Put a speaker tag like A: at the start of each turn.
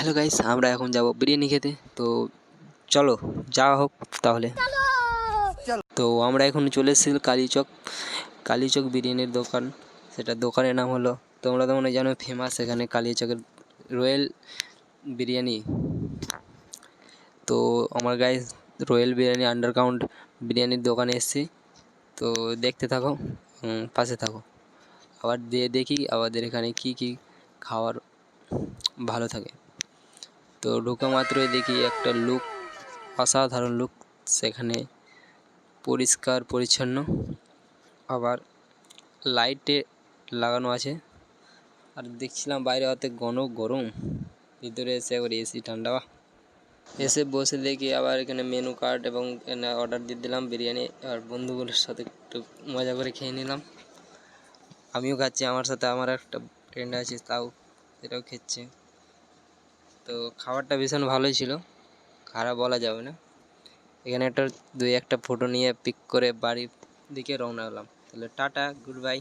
A: Hello guys, আমরা এখন যাব বিরিয়ানি খেতে। তো চলো যাওয়া হোক তাহলে। তো আমরা এখন চলে এসেছি কালীচক বিরিয়ানির দোকান। সেটা দোকানের নাম হলো, তোমরা তো মনে হয় জানো, ফেমাস এখানে কালীচকের রয়্যাল বিরিয়ানি। তো আমার গাইস রয়্যাল বিরিয়ানি আন্ডারগ্রাউন্ড বিরিয়ানির দোকানে এসেছি। তো দেখতে থাকো, পাশে থাকো। আবার দিয়ে দেখি আমাদের এখানে কি কি খাবার ভালো থাকে। তো ঢোকা মাত্রই দেখি একটা লুক, অসাধারণ লুক। সেখানে পরিষ্কার পরিচ্ছন্ন, আবার লাইটে লাগানো আছে। আর দেখছিলাম বাইরে অত গরম, ভিতরে এসে একবার এসি ঠান্ডা। এসে বসে দেখি আবার এখানে মেনু কার্ড এবং অর্ডার দিয়ে দিলাম বিরিয়ানি। আর বন্ধুগুলোর সাথে একটু মজা করে খেয়ে নিলাম। আমিও খাচ্ছি, আমার সাথে আমার একটা ফ্রেন্ড আছে, সেটাও খেচ্ছে। তো খাবারটা ভীষণ ভালোই ছিল, খারাপ বলা যাবে না। এখানে একটা ফটো নিয়ে পিক করে বাড়ির দিকে রওনা হলাম। তাহলে টাটা, গুড বাই।